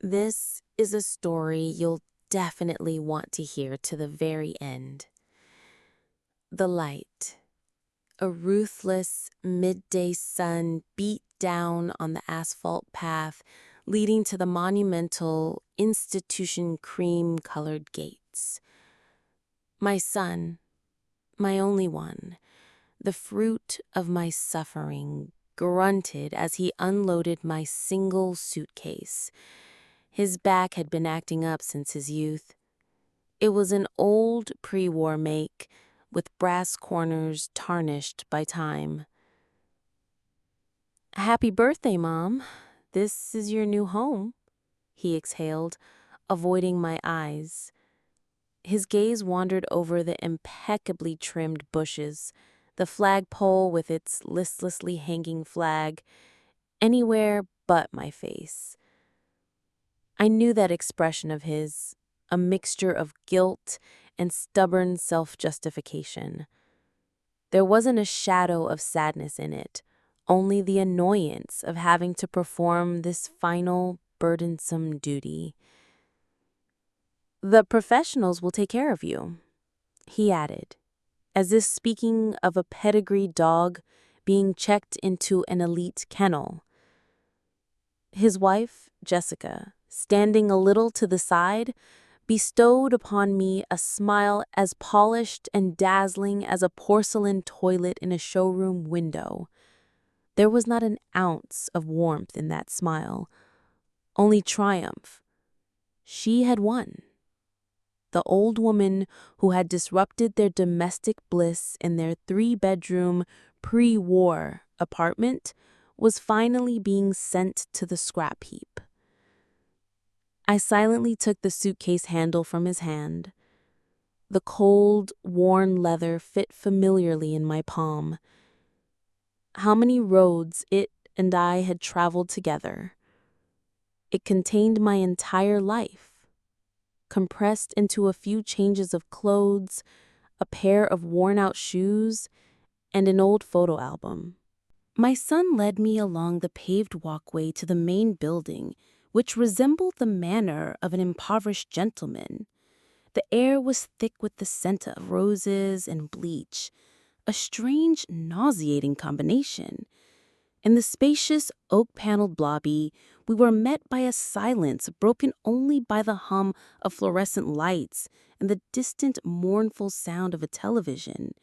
This is a story you'll definitely want to hear to the very end. The light. A ruthless midday sun beat down on the asphalt path leading to the monumental institution cream-colored gates. My son, my only one, the fruit of my suffering, grunted as he unloaded my single suitcase. His back had been acting up since his youth. It was an old pre-war make, with brass corners tarnished by time. "Happy birthday, Mom. This is your new home," he exhaled, avoiding my eyes. His gaze wandered over the impeccably trimmed bushes, the flagpole with its listlessly hanging flag, anywhere but my face. I knew that expression of his, a mixture of guilt and stubborn self-justification. There wasn't a shadow of sadness in it, only the annoyance of having to perform this final, burdensome duty. "The professionals will take care of you," he added, as if speaking of a pedigreed dog being checked into an elite kennel. His wife, Jessica, standing a little to the side, bestowed upon me a smile as polished and dazzling as a porcelain toilet in a showroom window. There was not an ounce of warmth in that smile, only triumph. She had won. The old woman who had disrupted their domestic bliss in their 3-bedroom, pre-war apartment was finally being sent to the scrap heap. I silently took the suitcase handle from his hand. The cold, worn leather fit familiarly in my palm. How many roads it and I had traveled together. It contained my entire life, compressed into a few changes of clothes, a pair of worn-out shoes, and an old photo album. My son led me along the paved walkway to the main building, which resembled the manner of an impoverished gentleman. The air was thick with the scent of roses and bleach, a strange, nauseating combination. In the spacious, oak-paneled lobby, we were met by a silence broken only by the hum of fluorescent lights and the distant, mournful sound of a television.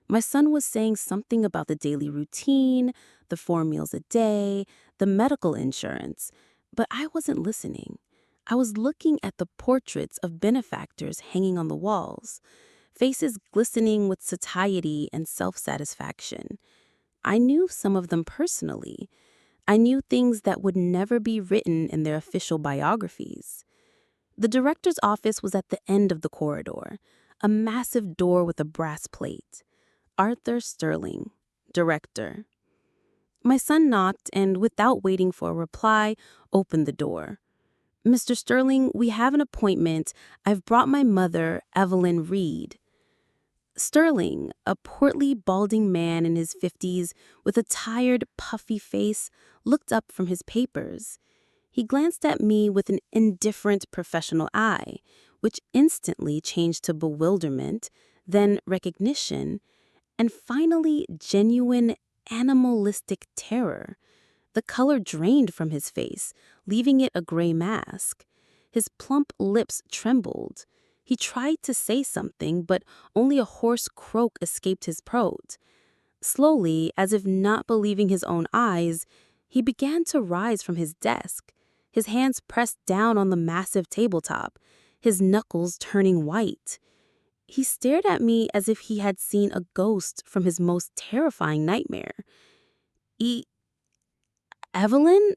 My son was saying something about the daily routine, the 4 meals a day, the medical insurance, but I wasn't listening. I was looking at the portraits of benefactors hanging on the walls, faces glistening with satiety and self-satisfaction. I knew some of them personally. I knew things that would never be written in their official biographies. The director's office was at the end of the corridor, a massive door with a brass plate. Arthur Sterling, director. My son knocked and, without waiting for a reply, opened the door. "Mr. Sterling, we have an appointment. I've brought my mother, Evelyn Reed." Sterling, a portly, balding man in his 50s with a tired, puffy face, looked up from his papers. He glanced at me with an indifferent professional eye, which instantly changed to bewilderment, then recognition, and finally genuine animalistic terror. The color drained from his face, leaving it a gray mask. His plump lips trembled. He tried to say something, but only a hoarse croak escaped his throat. Slowly, as if not believing his own eyes, he began to rise from his desk, his hands pressed down on the massive tabletop, his knuckles turning white. He stared at me as if he had seen a ghost from his most terrifying nightmare. "Evelyn?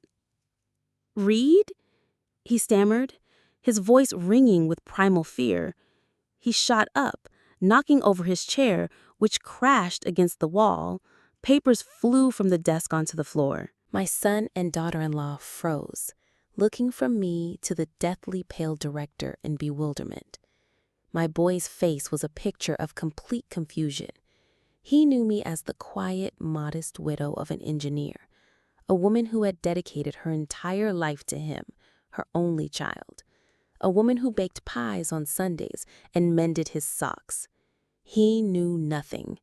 Reed?" he stammered, his voice ringing with primal fear. He shot up, knocking over his chair, which crashed against the wall. Papers flew from the desk onto the floor. My son and daughter-in-law froze, looking from me to the deathly pale director in bewilderment. My boy's face was a picture of complete confusion. He knew me as the quiet, modest widow of an engineer, a woman who had dedicated her entire life to him, her only child, a woman who baked pies on Sundays and mended his socks. He knew nothing.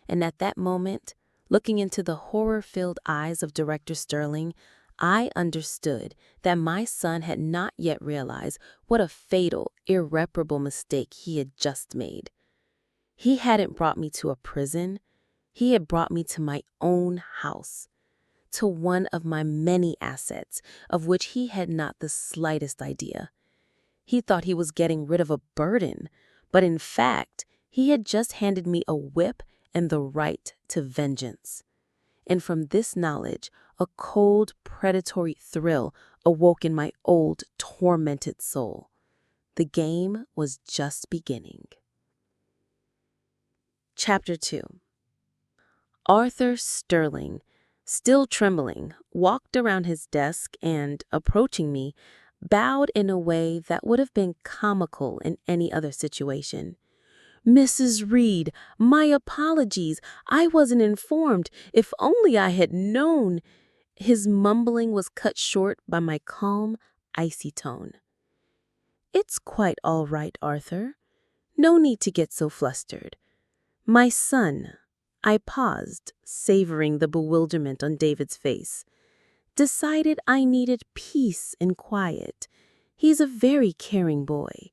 And at that moment, looking into the horror-filled eyes of Director Sterling, I understood that my son had not yet realized what a fatal, irreparable mistake he had just made. He hadn't brought me to a prison. He had brought me to my own house, to one of my many assets, of which he had not the slightest idea. He thought he was getting rid of a burden, but in fact, he had just handed me a whip and the right to vengeance. And from this knowledge, a cold, predatory thrill awoke in my old, tormented soul. The game was just beginning. Chapter 2. Arthur Sterling, still trembling, walked around his desk and, approaching me, bowed in a way that would have been comical in any other situation. "Mrs. Reed, my apologies. I wasn't informed. If only I had known." His mumbling was cut short by my calm, icy tone. "It's quite all right, Arthur. No need to get so flustered. My son," I paused, savoring the bewilderment on David's face, "decided I needed peace and quiet. He's a very caring boy."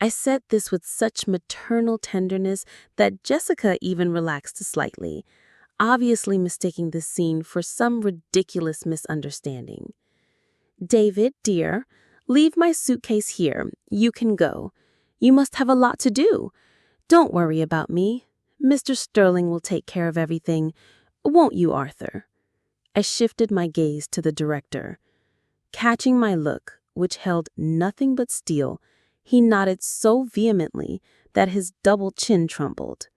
I said this with such maternal tenderness that Jessica even relaxed slightly, obviously mistaking the scene for some ridiculous misunderstanding. "David, dear, leave my suitcase here. You can go. You must have a lot to do. Don't worry about me. Mr. Sterling will take care of everything. Won't you, Arthur?" I shifted my gaze to the director. Catching my look, which held nothing but steel, he nodded so vehemently that his double chin trembled.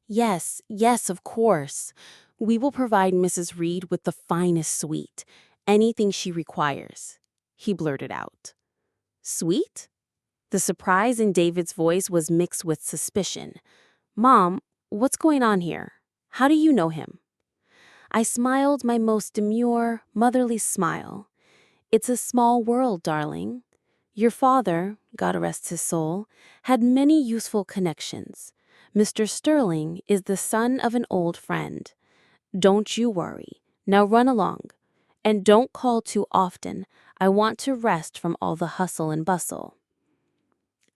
"Yes, yes, of course. We will provide Mrs. Reed with the finest suite, anything she requires," he blurted out. "Sweet?" The surprise in David's voice was mixed with suspicion. "Mom, what's going on here? How do you know him?" I smiled my most demure, motherly smile. "It's a small world, darling. Your father, God rest his soul, had many useful connections. Mr. Sterling is the son of an old friend. Don't you worry. Now run along. And don't call too often. I want to rest from all the hustle and bustle."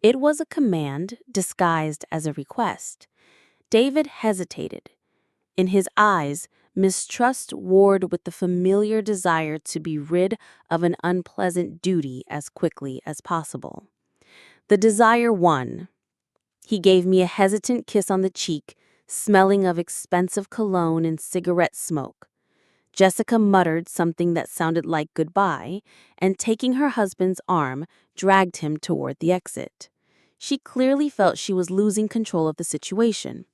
It was a command disguised as a request. David hesitated. In his eyes, mistrust warred with the familiar desire to be rid of an unpleasant duty as quickly as possible. The desire won. He gave me a hesitant kiss on the cheek, smelling of expensive cologne and cigarette smoke. Jessica muttered something that sounded like goodbye, and taking her husband's arm, dragged him toward the exit. She clearly felt she was losing control of the situation.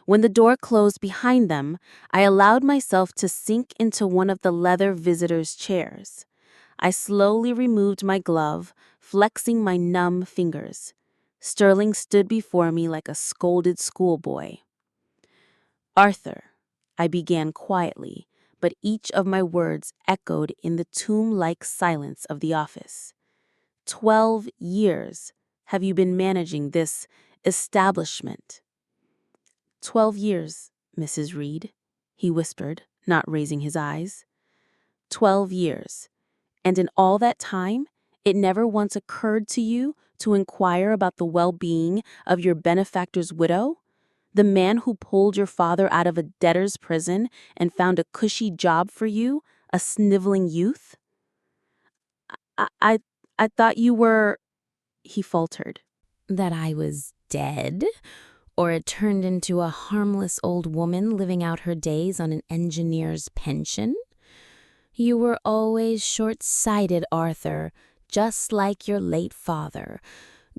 When the door closed behind them, I allowed myself to sink into one of the leather visitors' chairs. I slowly removed my glove, flexing my numb fingers. Sterling stood before me like a scolded schoolboy. "Arthur," I began quietly, but each of my words echoed in the tomb-like silence of the office. 12 years have you been managing this establishment?" 12 years, Mrs. Reed," he whispered, not raising his eyes. 12 years. And in all that time, it never once occurred to you to inquire about the well-being of your benefactor's widow, the man who pulled your father out of a debtor's prison and found a cushy job for you, a sniveling youth? I thought you were," he faltered. "That I was dead? Or had turned into a harmless old woman living out her days on an engineer's pension? You were always short-sighted, Arthur, just like your late father.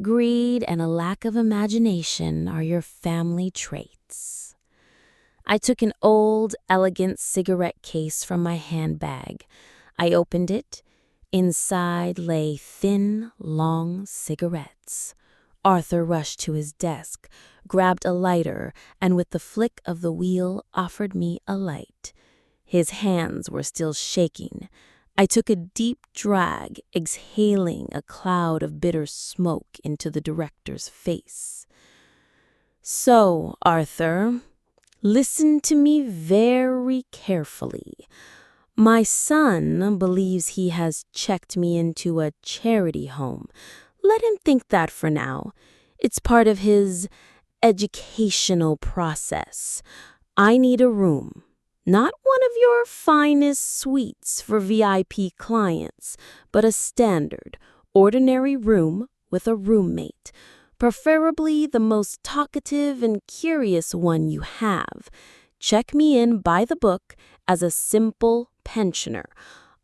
Greed and a lack of imagination are your family traits." I took an old, elegant cigarette case from my handbag. I opened it. Inside lay thin, long cigarettes. Arthur rushed to his desk, grabbed a lighter, and with the flick of the wheel offered me a light. His hands were still shaking. I took a deep drag, exhaling a cloud of bitter smoke into the director's face. So, Arthur, listen to me very carefully. My son believes he has checked me into a charity home. Let him think that for now. It's part of his educational process. I need a room. Not one of your finest suites for VIP clients, but a standard, ordinary room with a roommate. Preferably the most talkative and curious one you have. Check me in by the book as a simple pensioner.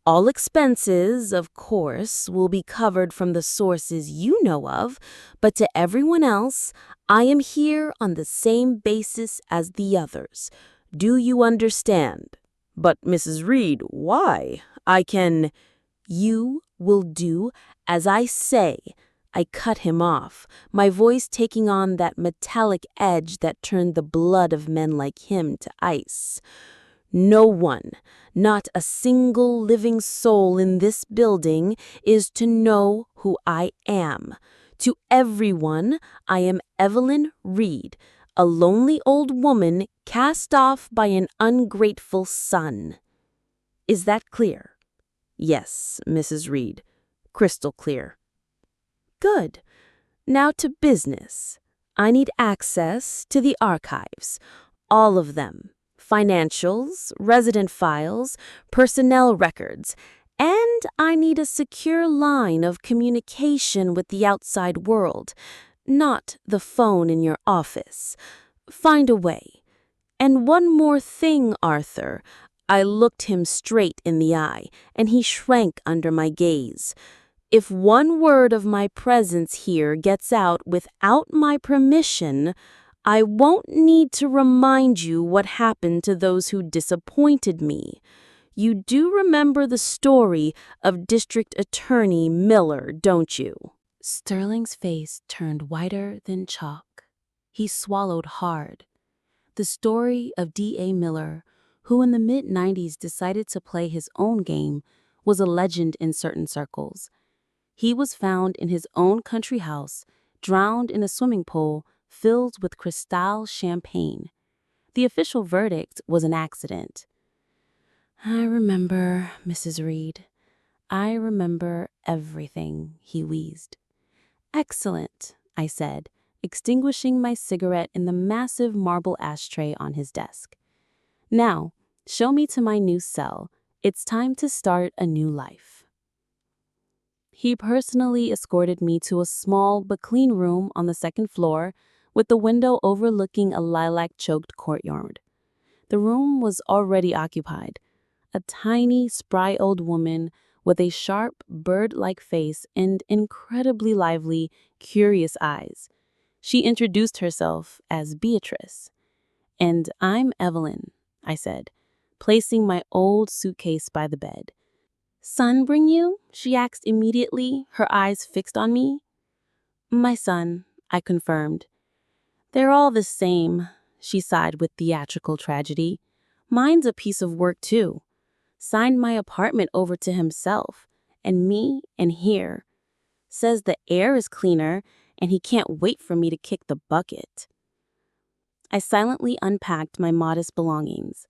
All expenses, of course, will be covered from the sources you know of, but to everyone else, I am here on the same basis as the others. Do you understand? But, Mrs. Reed, why? You will do as I say. I cut him off, my voice taking on that metallic edge that turned the blood of men like him to ice. No one, not a single living soul in this building, is to know who I am. To everyone, I am Evelyn Reed, a lonely old woman cast off by an ungrateful son. Is that clear? Yes, Mrs. Reed. Crystal clear. Good. Now to business. I need access to the archives. All of them. Financials, resident files, personnel records, and I need a secure line of communication with the outside world, not the phone in your office. Find a way. And one more thing, Arthur. I looked him straight in the eye, and he shrank under my gaze. If one word of my presence here gets out without my permission, I won't need to remind you what happened to those who disappointed me. You do remember the story of District Attorney Miller, don't you? Sterling's face turned whiter than chalk. He swallowed hard. The story of D.A. Miller, who in the mid-90s decided to play his own game, was a legend in certain circles. He was found in his own country house, drowned in a swimming pool filled with Cristal champagne. The official verdict was an accident. I remember, Mrs. Reed. I remember everything, he wheezed. Excellent, I said, extinguishing my cigarette in the massive marble ashtray on his desk. Now, show me to my new cell. It's time to start a new life. He personally escorted me to a small but clean room on the second floor with the window overlooking a lilac-choked courtyard. The room was already occupied. A tiny, spry old woman with a sharp, bird-like face and incredibly lively, curious eyes. She introduced herself as Beatrice. And I'm Evelyn, I said, placing my old suitcase by the bed. Son bring you? She asked immediately, her eyes fixed on me. My son, I confirmed. They're all the same, she sighed with theatrical tragedy. Mine's a piece of work too. Signed my apartment over to himself, and me and here. Says the air is cleaner, and he can't wait for me to kick the bucket. I silently unpacked my modest belongings.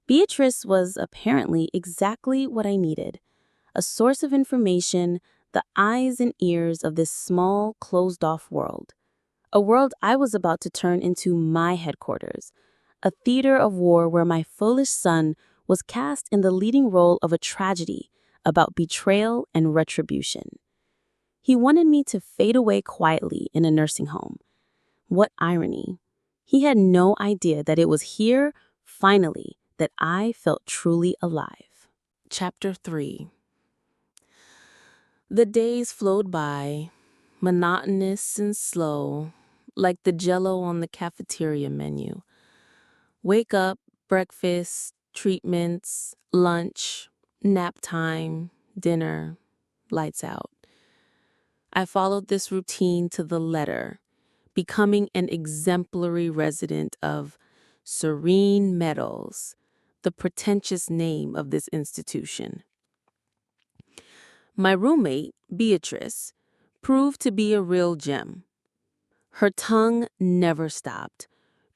Beatrice was apparently exactly what I needed. A source of information, the eyes and ears of this small, closed-off world. A world I was about to turn into my headquarters. A theater of war where my foolish son was cast in the leading role of a tragedy about betrayal and retribution. He wanted me to fade away quietly in a nursing home. What irony. He had no idea that it was here, finally, that I felt truly alive. Chapter 3. The days flowed by, monotonous and slow, like the jello on the cafeteria menu. Wake up, breakfast, treatments, lunch, nap time, dinner, lights out. I followed this routine to the letter, becoming an exemplary resident of Serene Meadows, the pretentious name of this institution. My roommate, Beatrice, proved to be a real gem. Her tongue never stopped,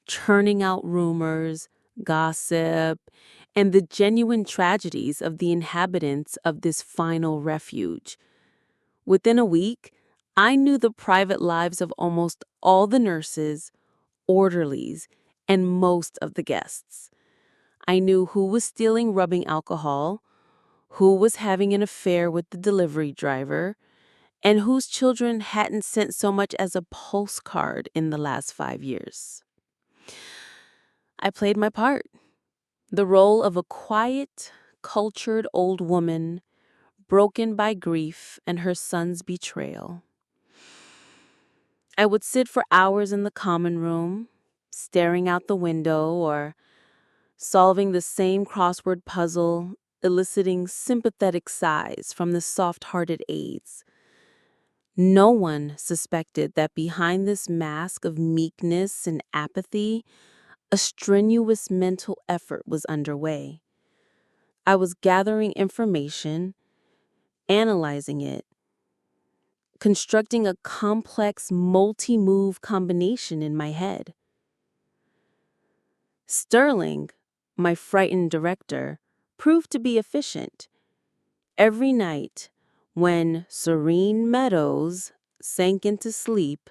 churning out rumors, gossip, and the genuine tragedies of the inhabitants of this final refuge. Within a week, I knew the private lives of almost all the nurses, orderlies, and most of the guests. I knew who was stealing rubbing alcohol, who was having an affair with the delivery driver, and whose children hadn't sent so much as a postcard in the last 5 years. I played my part, the role of a quiet, cultured old woman broken by grief and her son's betrayal. I would sit for hours in the common room, staring out the window or solving the same crossword puzzle, eliciting sympathetic sighs from the soft-hearted aides. No one suspected that behind this mask of meekness and apathy, a strenuous mental effort was underway. I was gathering information, analyzing it, constructing a complex multi-move combination in my head. Sterling, my frightened director, proved to be efficient. Every night, when Serene Meadows sank into sleep,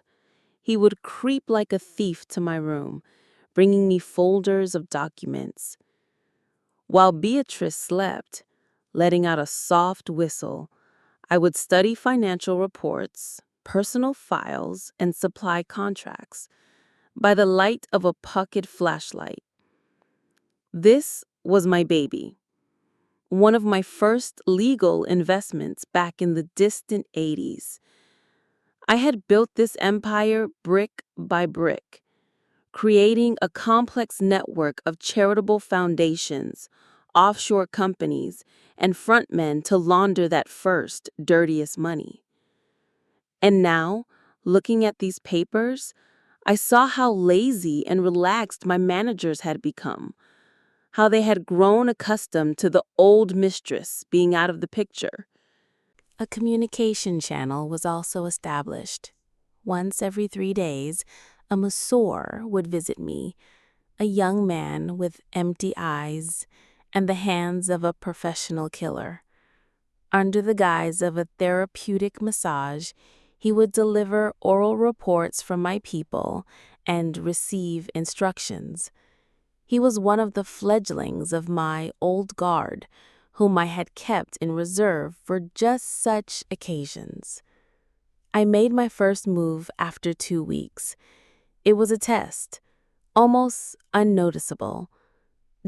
he would creep like a thief to my room, bringing me folders of documents. While Beatrice slept, letting out a soft whistle, I would study financial reports, personal files, and supply contracts by the light of a pocket flashlight. This was my baby, one of my first legal investments back in the distant 80s. I had built this empire brick by brick, creating a complex network of charitable foundations, offshore companies, and frontmen to launder that first, dirtiest money. And now, looking at these papers, I saw how lazy and relaxed my managers had become, how they had grown accustomed to the old mistress being out of the picture. A communication channel was also established. Once every 3 days, a masseur would visit me, a young man with empty eyes and the hands of a professional killer. Under the guise of a therapeutic massage, he would deliver oral reports from my people and receive instructions. He was one of the fledglings of my old guard, whom I had kept in reserve for just such occasions. I made my first move after 2 weeks. It was a test, almost unnoticeable.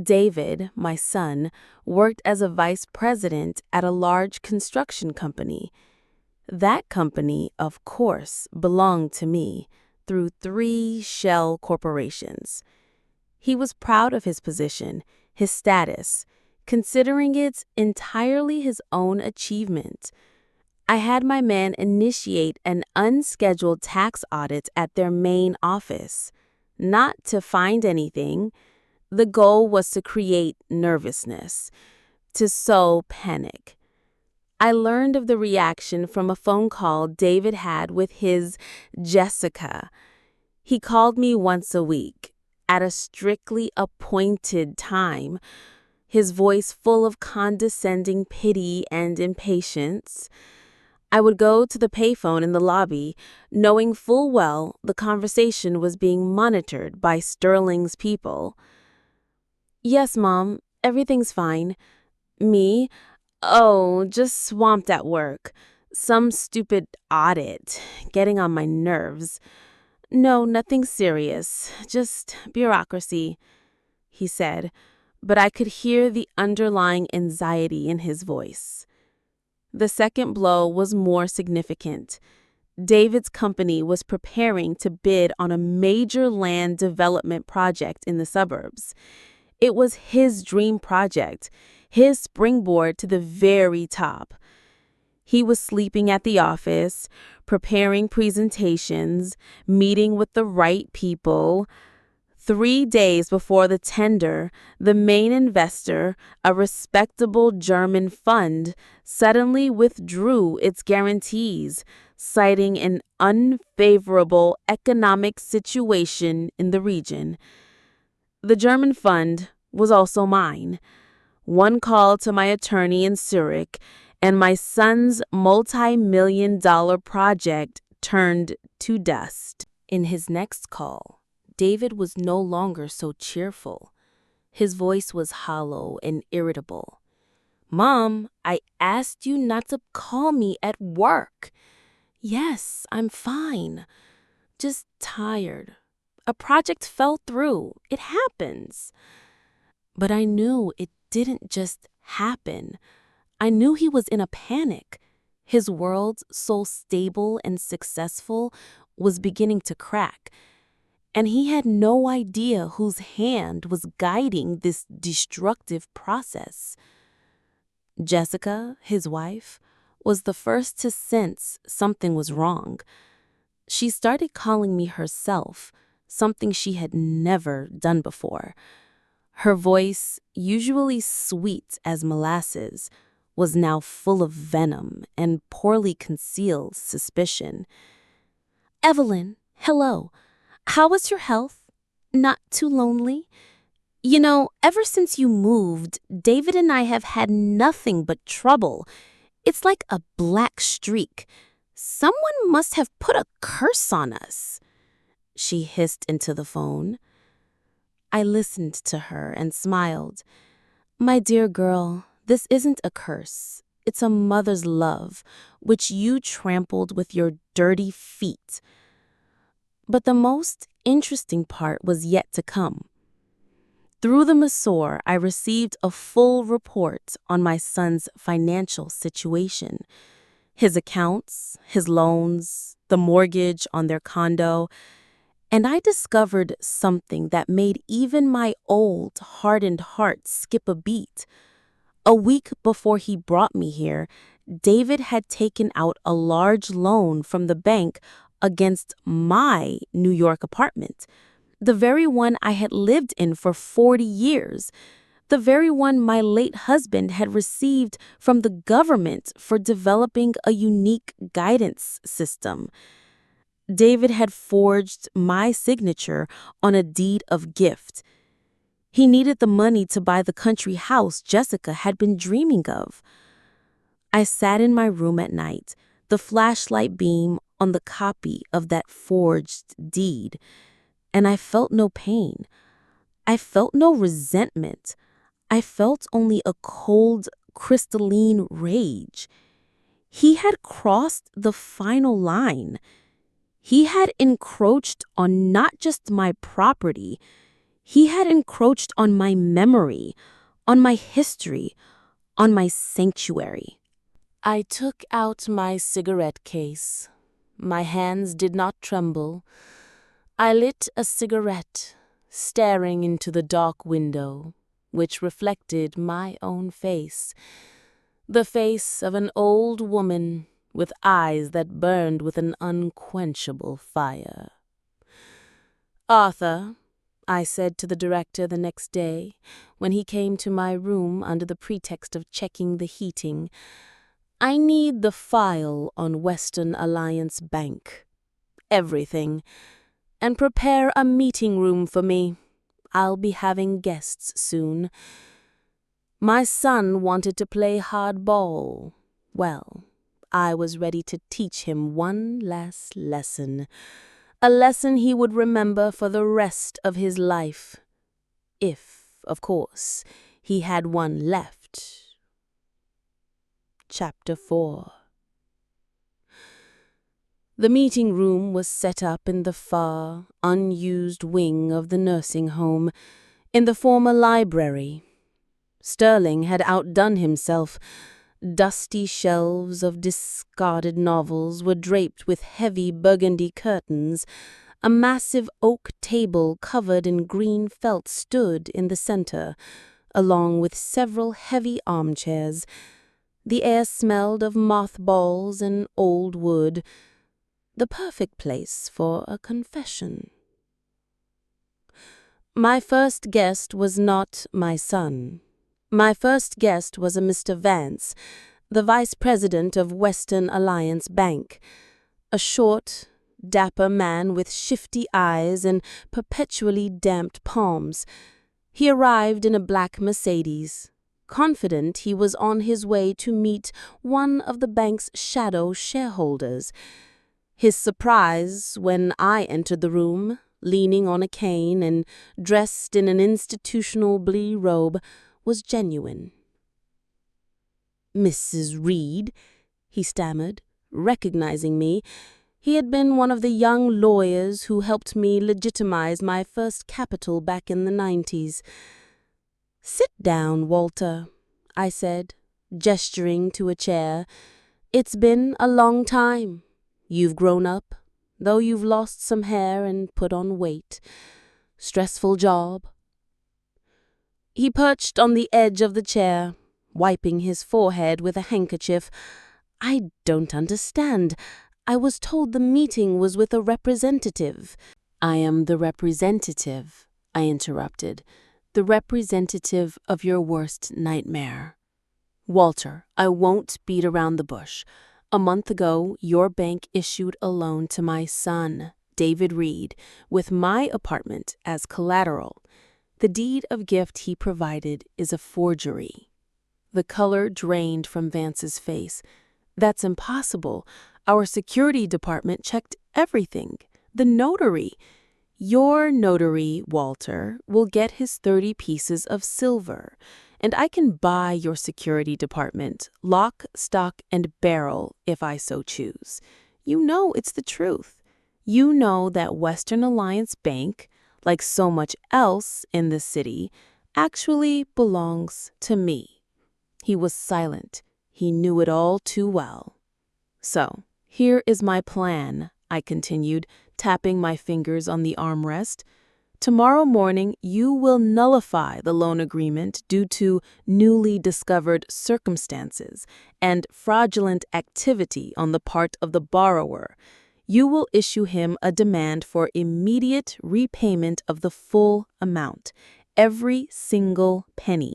David, my son, worked as a vice president at a large construction company. That company, of course, belonged to me through 3 shell corporations. He was proud of his position, his status, considering it entirely his own achievement. I had my man initiate an unscheduled tax audit at their main office, not to find anything. The goal was to create nervousness, to sow panic. I learned of the reaction from a phone call David had with his Jessica. He called me once a week, at a strictly appointed time, his voice full of condescending pity and impatience. I would go to the payphone in the lobby, knowing full well the conversation was being monitored by Sterling's people. "Yes, Mom, everything's fine." "Me? Oh, just swamped at work. Some stupid audit, getting on my nerves." "No, nothing serious, just bureaucracy," he said, but I could hear the underlying anxiety in his voice. The second blow was more significant. David's company was preparing to bid on a major land development project in the suburbs. It was his dream project, his springboard to the very top. He was sleeping at the office, preparing presentations, meeting with the right people. 3 days before the tender, the main investor, a respectable German fund, suddenly withdrew its guarantees, citing an unfavorable economic situation in the region. The German fund was also mine. One call to my attorney in Zurich, and my son's multi-million-dollar project turned to dust. In his next call, David was no longer so cheerful. His voice was hollow and irritable. "Mom, I asked you not to call me at work." "Yes, I'm fine. Just tired. A project fell through. It happens." But I knew it didn't just happen. I knew he was in a panic. His world, so stable and successful, was beginning to crack. And he had no idea whose hand was guiding this destructive process. Jessica, his wife, was the first to sense something was wrong. She started calling me herself, something she had never done before. Her voice, usually sweet as molasses, was now full of venom and poorly concealed suspicion. "Evelyn, hello. How is your health? Not too lonely? You know, ever since you moved, David and I have had nothing but trouble. It's like a black streak. Someone must have put a curse on us." She hissed into the phone. I listened to her and smiled. "My dear girl, this isn't a curse. It's a mother's love, which you trampled with your dirty feet." But the most interesting part was yet to come. Through the masseur, I received a full report on my son's financial situation. His accounts, his loans, the mortgage on their condo, and I discovered something that made even my old, hardened heart skip a beat. A week before he brought me here, David had taken out a large loan from the bank against my New York apartment, the very one I had lived in for 40 years, the very one my late husband had received from the government for developing a unique guidance system. David had forged my signature on a deed of gift. He needed the money to buy the country house Jessica had been dreaming of. I sat in my room at night, the flashlight beam on the copy of that forged deed, and I felt no pain. I felt no resentment. I felt only a cold, crystalline rage. He had crossed the final line. He had encroached on not just my property, he had encroached on my memory, on my history, on my sanctuary. I took out my cigarette case. My hands did not tremble. I lit a cigarette, staring into the dark window, which reflected my own face, the face of an old woman with eyes that burned with an unquenchable fire. "Arthur," I said to the director the next day, when he came to my room under the pretext of checking the heating, "I need the file on Western Alliance Bank. Everything. And prepare a meeting room for me. I'll be having guests soon. My son wanted to play hardball. Well, I was ready to teach him one last lesson. A lesson he would remember for the rest of his life. If, of course, he had one left." Chapter 4. The meeting room was set up in the far, unused wing of the nursing home, in the former library. Sterling had outdone himself. Dusty shelves of discarded novels were draped with heavy burgundy curtains. A massive oak table covered in green felt stood in the center, along with several heavy armchairs. The air smelled of mothballs and old wood, the perfect place for a confession. My first guest was not my son. My first guest was a Mr. Vance, the vice president of Western Alliance Bank, a short, dapper man with shifty eyes and perpetually damped palms. He arrived in a black Mercedes, confident he was on his way to meet one of the bank's shadow shareholders. His surprise when I entered the room, leaning on a cane and dressed in an institutional blue robe, was genuine. "Mrs. Reed," he stammered, recognizing me. He had been one of the young lawyers who helped me legitimize my first capital back in the 90s. "Sit down, Walter," I said, gesturing to a chair. "It's been a long time. You've grown up, though you've lost some hair and put on weight. Stressful job?" He perched on the edge of the chair, wiping his forehead with a handkerchief. "I don't understand. I was told the meeting was with a representative." "I am the representative," I interrupted. "The representative of your worst nightmare. Walter, I won't beat around the bush. A month ago, your bank issued a loan to my son, David Reed, with my apartment as collateral. The deed of gift he provided is a forgery." The color drained from Vance's face. "That's impossible. Our security department checked everything. The notary." "Your notary, Walter, will get his 30 pieces of silver, and I can buy your security department, lock, stock, and barrel, if I so choose. You know it's the truth. You know that Western Alliance Bank, like so much else in this city, actually belongs to me." He was silent. He knew it all too well. "So, here is my plan," I continued, tapping my fingers on the armrest. "Tomorrow morning, you will nullify the loan agreement due to newly discovered circumstances and fraudulent activity on the part of the borrower. You will issue him a demand for immediate repayment of the full amount, every single penny,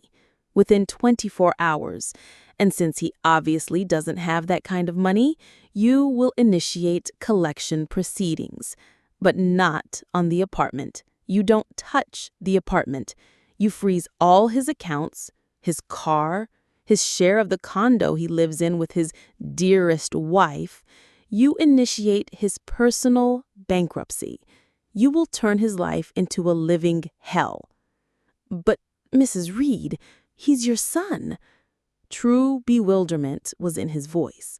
within 24 hours. And since he obviously doesn't have that kind of money, you will initiate collection proceedings, but not on the apartment. You don't touch the apartment. You freeze all his accounts, his car, his share of the condo he lives in with his dearest wife. You initiate his personal bankruptcy. You will turn his life into a living hell." "But, Mrs. Reed, he's your son." True bewilderment was in his voice.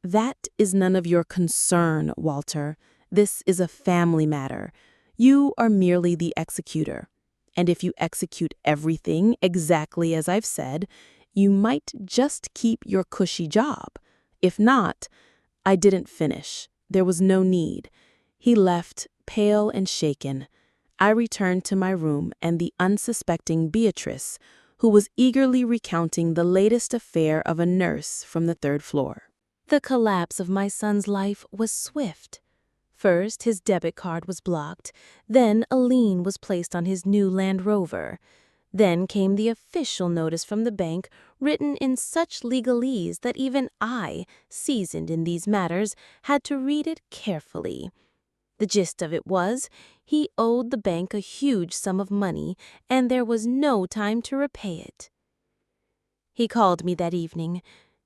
"That is none of your concern, Walter. This is a family matter. You are merely the executor. And if you execute everything exactly as I've said, you might just keep your cushy job. If not—" I didn't finish. There was no need. He left, pale and shaken. I returned to my room, and the unsuspecting Beatrice, who was eagerly recounting the latest affair of a nurse from the 3rd floor. The collapse of my son's life was swift. First, his debit card was blocked. Then a lien was placed on his new Land Rover. Then came the official notice from the bank, written in such legalese that even I, seasoned in these matters, had to read it carefully. The gist of it was, he owed the bank a huge sum of money, and there was no time to repay it. He called me that evening.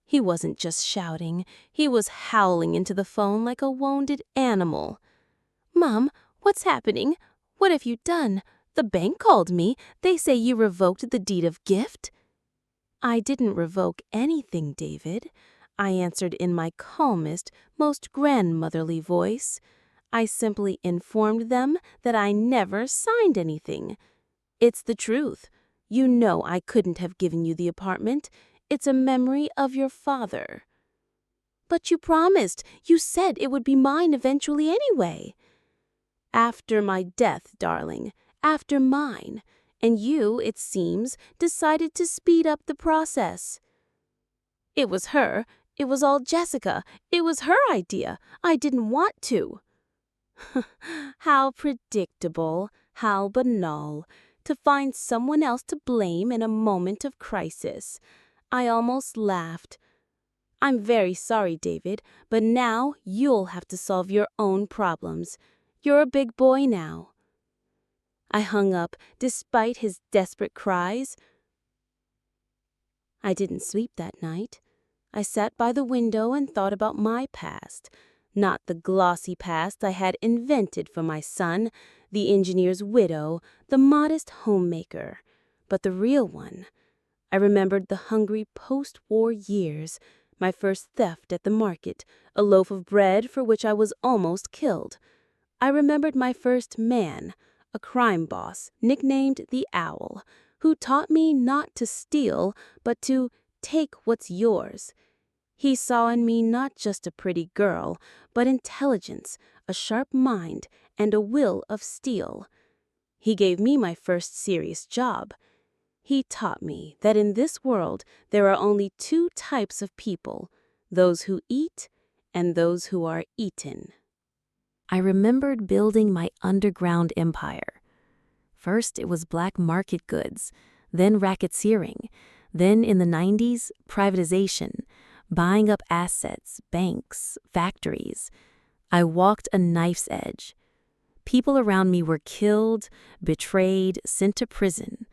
He wasn't just shouting. He was howling into the phone like a wounded animal. "Mom, what's happening? What have you done? The bank called me. They say you revoked the deed of gift." "I didn't revoke anything, David," I answered in my calmest, most grandmotherly voice. "I simply informed them that I never signed anything. It's the truth. You know I couldn't have given you the apartment. It's a memory of your father." "But you promised. You said it would be mine eventually anyway." "After my death, darling. After mine. And you, it seems, decided to speed up the process." "It was her. It was all Jessica. It was her idea. I didn't want to." "How predictable," How banal. To find someone else to blame in a moment of crisis. I almost laughed. I'm very sorry, David, but now you'll have to solve your own problems. You're a big boy now. I hung up, despite his desperate cries. I didn't sleep that night. I sat by the window and thought about my past. Not the glossy past I had invented for my son, the engineer's widow, the modest homemaker, but the real one. I remembered the hungry post-war years, my first theft at the market, a loaf of bread for which I was almost killed. I remembered my first man, a crime boss nicknamed the Owl, who taught me not to steal, but to take what's yours. He saw in me not just a pretty girl, but intelligence, a sharp mind, and a will of steel. He gave me my first serious job. He taught me that in this world there are only two types of people, those who eat and those who are eaten. I remembered building my underground empire. First, it was black market goods, then racketeering, then in the 90s, privatization, buying up assets, banks, factories. I walked a knife's edge. People around me were killed, betrayed, sent to prison.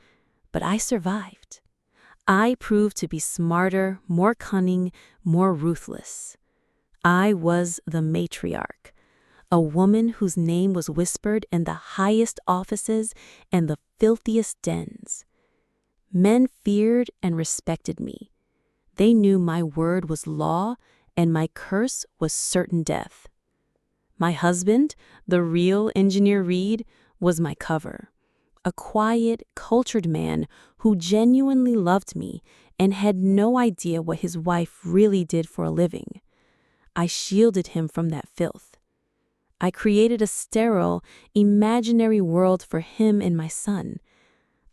But I survived. I proved to be smarter, more cunning, more ruthless. I was the matriarch, a woman whose name was whispered in the highest offices and the filthiest dens. Men feared and respected me. They knew my word was law and my curse was certain death. My husband, the real Engineer Reed, was my cover. A quiet, cultured man who genuinely loved me and had no idea what his wife really did for a living. I shielded him from that filth. I created a sterile, imaginary world for him and my son.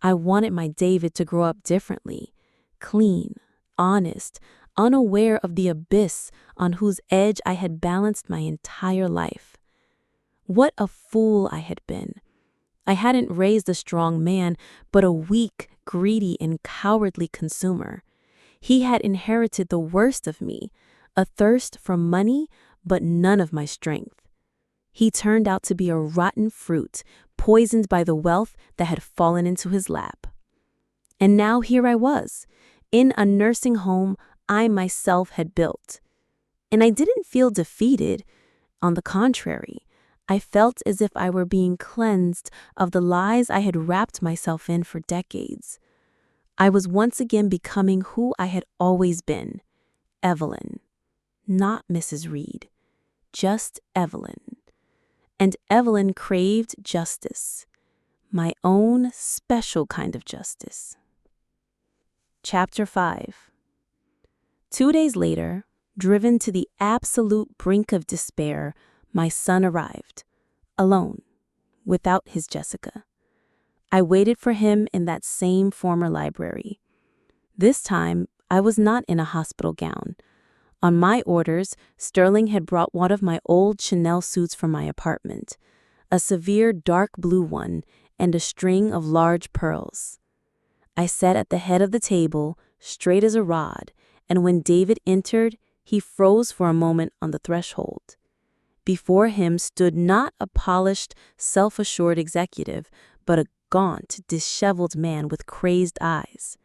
I wanted my David to grow up differently, clean, honest, unaware of the abyss on whose edge I had balanced my entire life. What a fool I had been. I hadn't raised a strong man, but a weak, greedy, and cowardly consumer. He had inherited the worst of me, a thirst for money, but none of my strength. He turned out to be a rotten fruit, poisoned by the wealth that had fallen into his lap. And now here I was, in a nursing home I myself had built. And I didn't feel defeated. On the contrary, I felt as if I were being cleansed of the lies I had wrapped myself in for decades. I was once again becoming who I had always been, Evelyn. Not Mrs. Reed, just Evelyn. And Evelyn craved justice, my own special kind of justice. Chapter 5. 2 days later, driven to the absolute brink of despair, my son arrived, alone, without his Jessica. I waited for him in that same former library. This time, I was not in a hospital gown. On my orders, Sterling had brought one of my old Chanel suits from my apartment, a severe dark blue one and a string of large pearls. I sat at the head of the table, straight as a rod, and when David entered, he froze for a moment on the threshold. Before him stood not a polished, self-assured executive, but a gaunt, disheveled man with crazed eyes.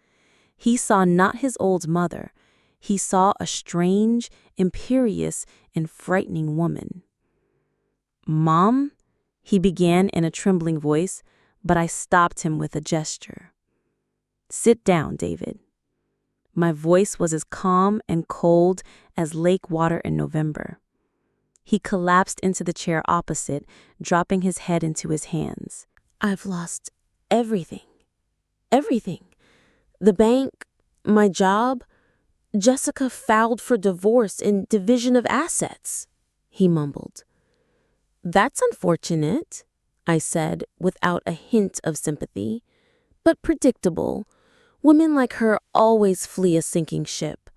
He saw not his old mother. He saw a strange, imperious, and frightening woman. "Mom?" he began in a trembling voice, but I stopped him with a gesture. "Sit down, David." My voice was as calm and cold as lake water in November. He collapsed into the chair opposite, dropping his head into his hands. "I've lost everything. Everything. The bank, my job. Jessica filed for divorce and division of assets," he mumbled. "That's unfortunate," I said, without a hint of sympathy. "But predictable. Women like her always flee a sinking ship.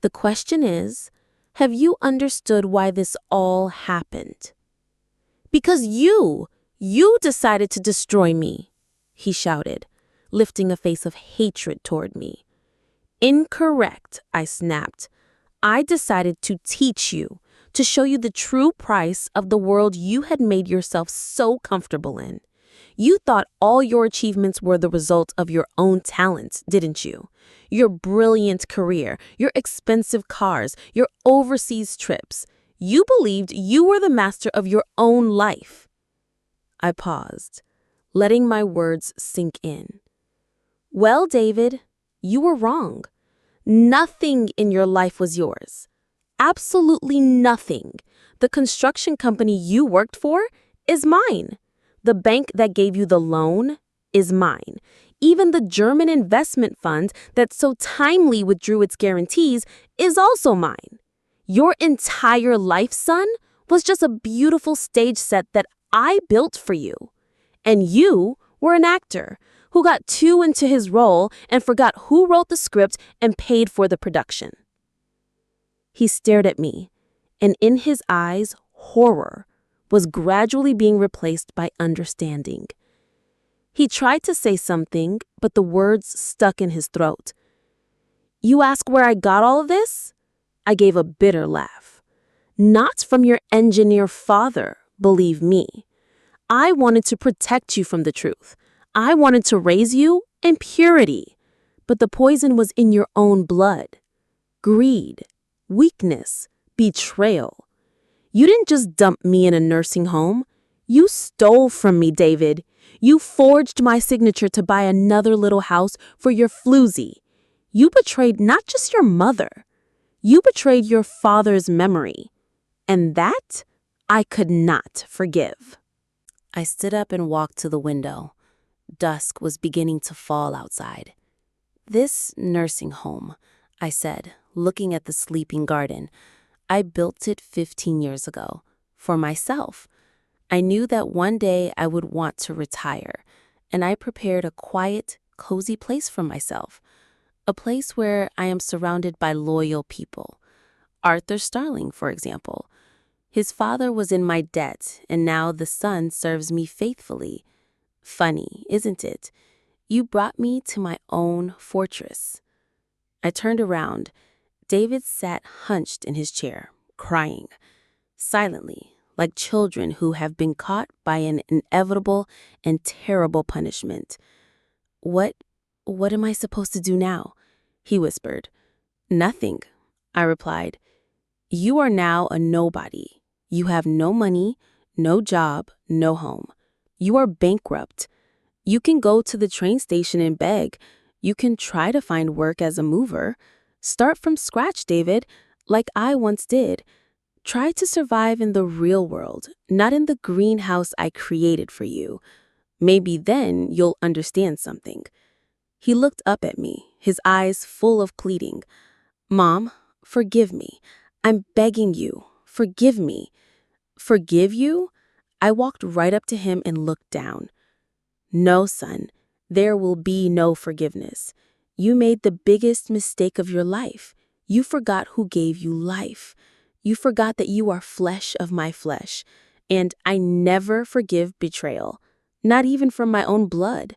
The question is, have you understood why this all happened?" "Because you You decided to destroy me, he shouted, lifting a face of hatred toward me. Incorrect, I snapped. I decided to teach you, to show you the true price of the world you had made yourself so comfortable in. You thought all your achievements were the result of your own talents, didn't you? Your brilliant career, your expensive cars, your overseas trips. You believed you were the master of your own life. I paused, letting my words sink in. Well, David, you were wrong. Nothing in your life was yours. Absolutely nothing. The construction company you worked for is mine. The bank that gave you the loan is mine. Even the German investment fund that so timely withdrew its guarantees is also mine. Your entire life, son, was just a beautiful stage set that I built for you. And you were an actor who got too into his role and forgot who wrote the script and paid for the production. He stared at me, and in his eyes, horror was gradually being replaced by understanding. He tried to say something, but the words stuck in his throat. You ask where I got all of this? I gave a bitter laugh. Not from your engineer father, believe me. I wanted to protect you from the truth. I wanted to raise you in purity. But the poison was in your own blood. Greed, weakness, betrayal. You didn't just dump me in a nursing home. You stole from me, David. You forged my signature to buy another little house for your floozy. You betrayed not just your mother. You betrayed your father's memory. And that I could not forgive. I stood up and walked to the window. Dusk was beginning to fall outside. This nursing home, I said, looking at the sleeping garden. I built it 15 years ago, for myself. I knew that one day I would want to retire, and I prepared a quiet, cozy place for myself. A place where I am surrounded by loyal people. Arthur Starling, for example. His father was in my debt, and now the son serves me faithfully. Funny, isn't it? You brought me to my own fortress. I turned around. David sat hunched in his chair, crying, silently, like children who have been caught by an inevitable and terrible punishment. What am I supposed to do now? He whispered. Nothing, I replied. You are now a nobody. You have no money, no job, no home. You are bankrupt. You can go to the train station and beg. You can try to find work as a mover. Start from scratch, David, like I once did. Try to survive in the real world, not in the greenhouse I created for you. Maybe then you'll understand something. He looked up at me, his eyes full of pleading. Mom, forgive me. I'm begging you. Forgive me. Forgive you? I walked right up to him and looked down. No, son, there will be no forgiveness. You made the biggest mistake of your life. You forgot who gave you life. You forgot that you are flesh of my flesh. And I never forgive betrayal, not even from my own blood.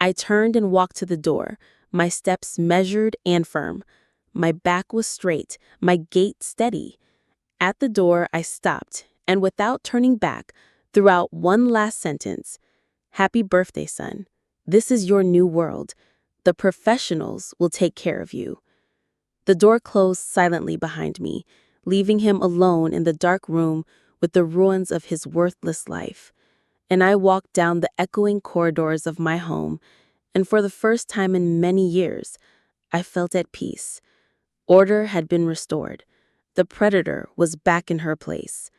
I turned and walked to the door, my steps measured and firm. My back was straight, my gait steady. At the door, I stopped, and without turning back, threw out one last sentence. Happy birthday, son. This is your new world. The professionals will take care of you. The door closed silently behind me, leaving him alone in the dark room with the ruins of his worthless life. And I walked down the echoing corridors of my home, and for the first time in many years, I felt at peace. Order had been restored. The predator was back in her place.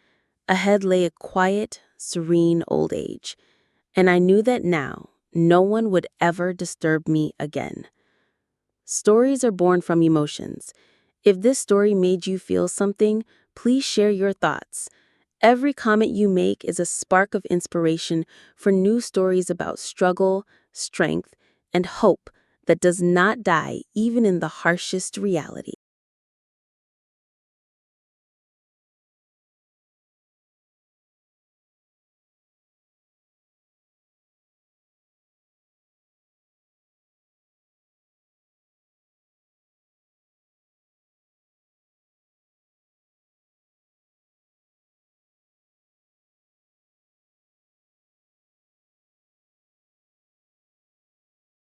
Ahead lay a quiet, serene old age. And I knew that now, no one would ever disturb me again. Stories are born from emotions. If this story made you feel something, please share your thoughts. Every comment you make is a spark of inspiration for new stories about struggle, strength, and hope that does not die even in the harshest reality.